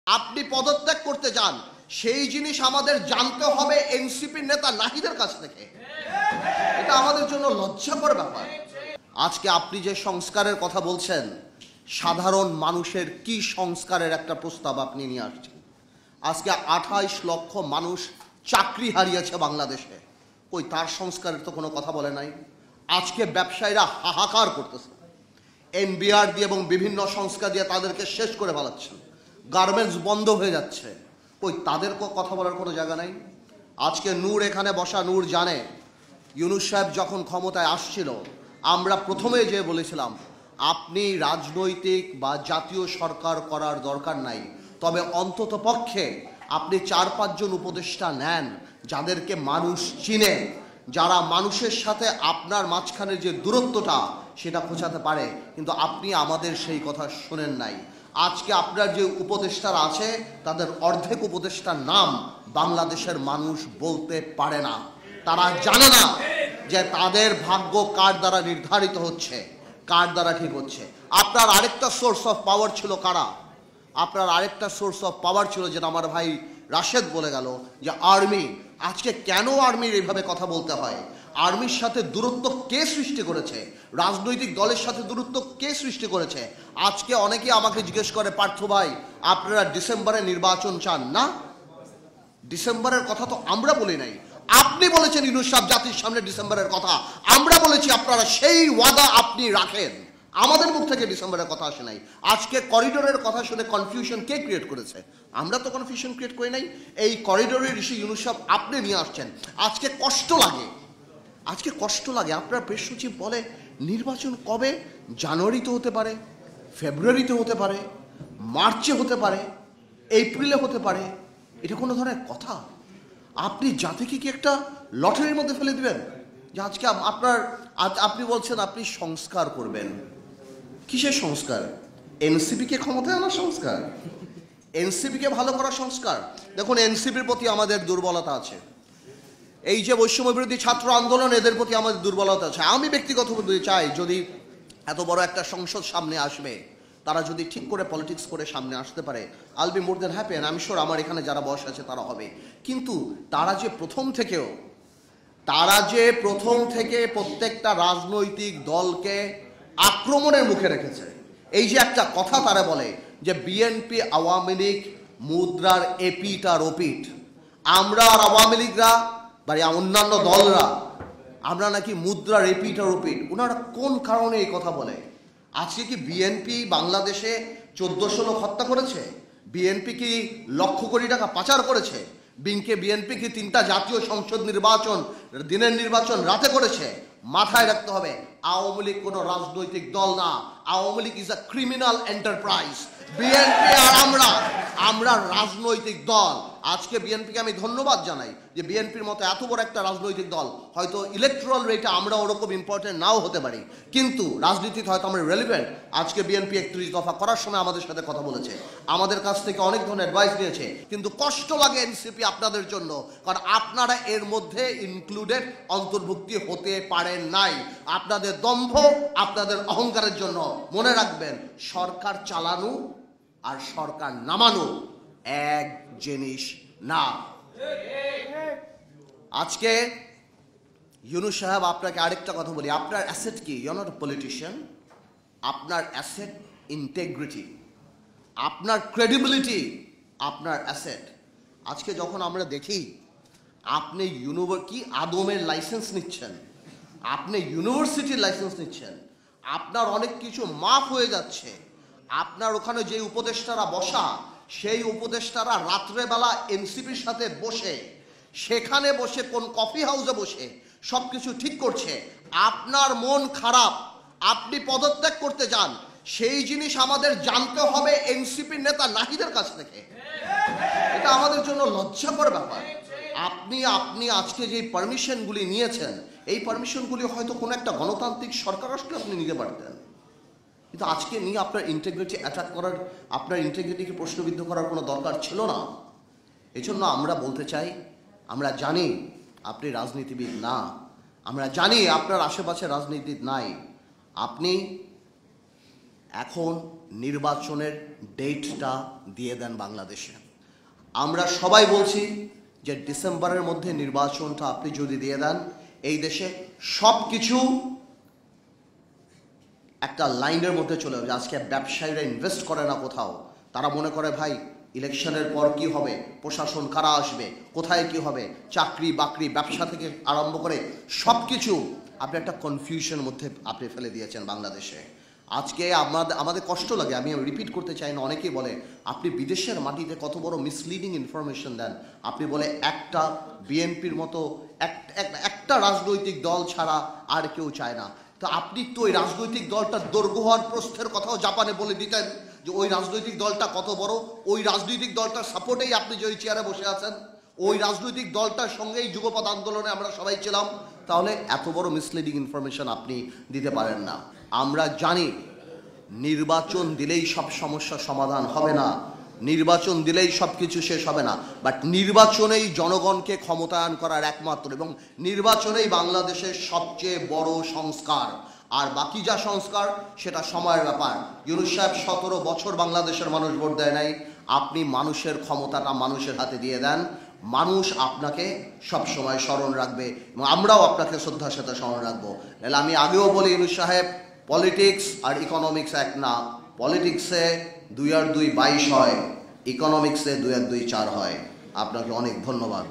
আপনি পদত্যাগ করতে যান, সেই জিনিস আমাদের জানতে হবে এনসিপির নেতা নাহিদের কাছ থেকে। এটা আমাদের জন্য লজ্জাকর ব্যাপার। আজকে আপনি যে সংস্কারের কথা বলছেন, সাধারণ মানুষের কি সংস্কারের একটা প্রস্তাব আপনি নিয়ে আসছেন? আজকে 28 লক্ষ মানুষ চাকরি হারিয়েছে বাংলাদেশে, ওই তার সংস্কারের তো কোনো কথা বলে নাই। আজকে ব্যবসায়ীরা হাহাকার করতেছে, এনবিআর দিয়ে এবং বিভিন্ন সংস্কার দিয়ে তাদেরকে শেষ করে ফেলাচ্ছেন, গার্মেন্টস বন্ধ হয়ে যাচ্ছে, ওই তাদের কথা বলার কোনো জায়গা নাই। আজকে নূর এখানে বসা, নূর জানে ইউনূস সাহেব যখন ক্ষমতায় আসছিল, আমরা প্রথমে যে বলেছিলাম আপনি রাজনৈতিক বা জাতীয় সরকার করার দরকার নাই, তবে অন্তত পক্ষে আপনি 4-5 জন উপদেষ্টা নেন যাদেরকে মানুষ চিনে, যারা মানুষের সাথে আপনার মাঝখানে যে দূরত্বটা সেটা খোঁচাতে পারে। কিন্তু আপনি আমাদের সেই কথা শোনেন নাই। আজকে আপনার যে উপদেষ্টারা আছে তাদের অর্ধেক উপদেষ্টার নাম বাংলাদেশের মানুষ বলতে পারে না। তারা জানে না যে তাদের ভাগ্য কার দ্বারা নির্ধারিত হচ্ছে, কার দ্বারা ঠিক হচ্ছে। আপনার আরেকটা সোর্স অফ পাওয়ার ছিল কারা? আপনার আরেকটা সোর্স অফ পাওয়ার ছিল, যেটা আমার ভাই রাশেদ বলে গেল, যে আর্মি। আজকে কেন আর্মির এইভাবে কথা বলতে হয়? আর্মির সাথে দূরত্ব কে সৃষ্টি করেছে? রাজনৈতিক দলের সাথে দূরত্ব কে সৃষ্টি করেছে? আজকে অনেকেই আমাকে জিজ্ঞেস করে, পার্থ ভাই আপনারা ডিসেম্বরে নির্বাচন চান না? ডিসেম্বরের কথা তো আমরা বলি নাই, আপনি বলেছেন ইউনূস সাহেব জাতির সামনে ডিসেম্বরের কথা। আমরা বলেছি আপনারা সেই ওয়াদা আপনি রাখেন, আমাদের মুখ থেকে ডিসেম্বরের কথা আসে নাই। আজকে করিডোরের কথা শুনে কনফিউশন কে ক্রিয়েট করেছে? আমরা তো কনফিউশন ক্রিয়েট করি নাই। এই করিডোরের ইস্যু ইউনূস সাহেব আপনি নিয়ে আসছেন। আজকে কষ্ট লাগে, আজকে কষ্ট লাগে। আপনার প্রেস সচিব বলে নির্বাচন কবে? জানুয়ারিতে হতে পারে, ফেব্রুয়ারিতে হতে পারে, মার্চে হতে পারে, এপ্রিলে হতে পারে। এটা কোনো ধরনের কথা? আপনি জাতিকে কি একটা লটারির মধ্যে ফেলে দিবেন? যে আজকে আপনি বলছেন আপনি সংস্কার করবেন। কিসের সংস্কার? এনসিপিকে ক্ষমতায় আনার সংস্কার, এনসিপিকে ভালো করার সংস্কার। দেখুন, এনসিপির প্রতি আমাদের দুর্বলতা আছে। এই যে বৈষম্য বিরোধী ছাত্র আন্দোলন, এদের প্রতি আমাদের দুর্বলতা আছে। আমি ব্যক্তিগতভাবে চাই, যদি এত বড় একটা সংসদ সামনে আসবে, তারা যদি ঠিক করে পলিটিক্স করে সামনে আসতে পারে, I'll be more than happy. And আমি শিওর আমার এখানে যারা বয়স আছে তারা হবে। কিন্তু তারা যে প্রথম থেকে প্রত্যেকটা রাজনৈতিক দলকে আক্রমণের মুখে রেখেছে। এই যে একটা কথা তারা বলে যে বিএনপি আওয়ামী লীগ মুদ্রার এপিট আর ওপিট, আমরা আর আওয়ামী লীগরা বা অন্যান্য দলরা আমরা নাকি মুদ্রার এপিট আর ওপিট। ওনারা কোন কারণে এই কথা বলে? আজকে কি বিএনপি বাংলাদেশে 1400 লোক হত্যা করেছে? বিএনপি কি লক্ষ কোটি টাকা পাচার করেছে? বিএনপি কি 3টা জাতীয় সংসদ নির্বাচন, দিনের নির্বাচন রাতে করেছে? মাথায় রাখতে হবে, আওয়ামী লীগ কোনো রাজনৈতিক দল না। Awami League is a criminal enterprise. BNP আর আমরা রাজনৈতিক দল। আজকে বিএনপিকে আমি ধন্যবাদ জানাই যে বিএনপির মতো এত বড় একটা রাজনৈতিক দল, হয়তো ইলেকট্রাল রেটে আমরা ওরকম ইম্পর্টেন্ট নাও হতে পারি, কিন্তু রাজনীতিতে হয়তো আমরা রেলিভেন্ট। আজকে বিএনপি 31 দফা করার সময় আমাদের সাথে কথা বলেছে, আমাদের কাছ থেকে অনেক ধরনের অ্যাডভাইস নিয়েছে। কিন্তু কষ্ট লাগে এনসিপি আপনাদের জন্য, কারণ আপনারা এর মধ্যে ইনক্লুডেড, অন্তর্ভুক্তি হতে পারেন নাই। আপনাদের দম্ভ, আপনাদের অহংকারের জন্য। মনে রাখবেন, সরকার চালানো আর সরকার নামানো এক জিনিস না। আজকে ইউনূস সাহেব, আপনাকে আরেকটা কথা বলি, আপনার অ্যাসেট কি? You are not a politician. আপনার অ্যাসেট ইন্টেগ্রিটি, আপনার ক্রেডিবিলিটি, আপনার অ্যাসেট। আজকে যখন আমরা দেখি আপনি কি আদমের লাইসেন্স নিচ্ছেন, আপনি ইউনিভার্সিটির লাইসেন্স নিচ্ছেন, আপনার অনেক কিছু মাফ হয়ে যাচ্ছে। আপনার ওখানে যে উপদেষ্টারা বসা, সেই উপদেষ্টারা রাত্রেবেলা এনসিপির সাথে বসে, সেখানে বসে কোন কফি হাউসে বসে সব কিছু ঠিক করছে। আপনার মন খারাপ, আপনি পদত্যাগ করতে যান, সেই জিনিস আমাদের জানতে হবে এনসিপির নেতা নাহিদের কাছ থেকে। এটা আমাদের জন্য লজ্জাকর ব্যাপার। আপনি আজকে যে পারমিশনগুলি নিয়েছেন, এই পারমিশনগুলি হয়তো কোনো একটা গণতান্ত্রিক সরকার আসলে আপনি নিতে পারতেন, কিন্তু আজকে নিয়ে আপনার ইন্টিগ্রিটি অ্যাটাক করার, আপনার ইন্টিগ্রিটিকে প্রশ্নবিদ্ধ করার কোনো দরকার ছিল না। এই জন্য আমরা বলতে চাই, আমরা জানি আপনি রাজনীতিবিদ না, আমরা জানি আপনার আশেপাশে রাজনীতিবিদ নাই। আপনি এখন নির্বাচনের ডেটটা দিয়ে দেন বাংলাদেশে। আমরা সবাই বলছি যে ডিসেম্বরের মধ্যে নির্বাচনটা আপনি যদি দিয়ে দেন, এই দেশে সব কিছু একটা লাইনের মধ্যে চলে যাবে। আজকে ব্যবসায়ীরা ইনভেস্ট করে না কোথাও, তারা মনে করে ভাই ইলেকশনের পর কি হবে, প্রশাসন কারা আসবে, কোথায় কি হবে, চাকরি বাকরি ব্যবসা থেকে আরম্ভ করে সব কিছু আপনি একটা কনফিউশনের মধ্যে আপনি ফেলে দিয়েছেন বাংলাদেশে। আজকে আমাদের কষ্ট লাগে, আমি রিপিট করতে চাই না। অনেকেই বলে আপনি বিদেশের মাটিতে কত বড় মিসলিডিং ইনফরমেশন দেন। আপনি বলে একটা বিএনপির মতো একটা রাজনৈতিক দল ছাড়া আর কেউ চায় না। তো আপনি তো ওই রাজনৈতিক দলটার দৈর্ঘ্য হওয়ার প্রস্থের কথাও জাপানে বলে দিতেন যে ওই রাজনৈতিক দলটা কত বড়, ওই রাজনৈতিক দলটার সাপোর্টেই আপনি যে ওই চেয়ারে বসে আছেন, ওই রাজনৈতিক দলটার সঙ্গেই যুগপৎ আন্দোলনে আমরা সবাই ছিলাম। তাহলে এত বড় মিসলিডিং ইনফরমেশন আপনি দিতে পারেন না। আমরা জানি নির্বাচন দিলেই সব সমস্যার সমাধান হবে না, নির্বাচন দিলেই সব কিছু শেষ হবে না, বাট নির্বাচনেই জনগণকে ক্ষমতায়ন করার একমাত্র, এবং নির্বাচনেই বাংলাদেশের সবচেয়ে বড় সংস্কার। আর বাকি যা সংস্কার সেটা সময়ের ব্যাপার। ইউনূস সাহেব 17 বছর বাংলাদেশের মানুষ ভোট দেয় নাই। আপনি মানুষের ক্ষমতাটা মানুষের হাতে দিয়ে দেন, মানুষ আপনাকে সবসময় স্মরণ রাখবে এবং আমরাও আপনাকে শ্রদ্ধার সাথে স্মরণ রাখবো। তাহলে আমি আগেও বলি ইউনূস সাহেব, পলিটিক্স আর ইকোনমিক্স এক না। পলিটিক্সে 2 আর 2 22 হয়, ইকোনমিক্সে 2 আর 2 4 হয়। আপনাকে অনেক ধন্যবাদ।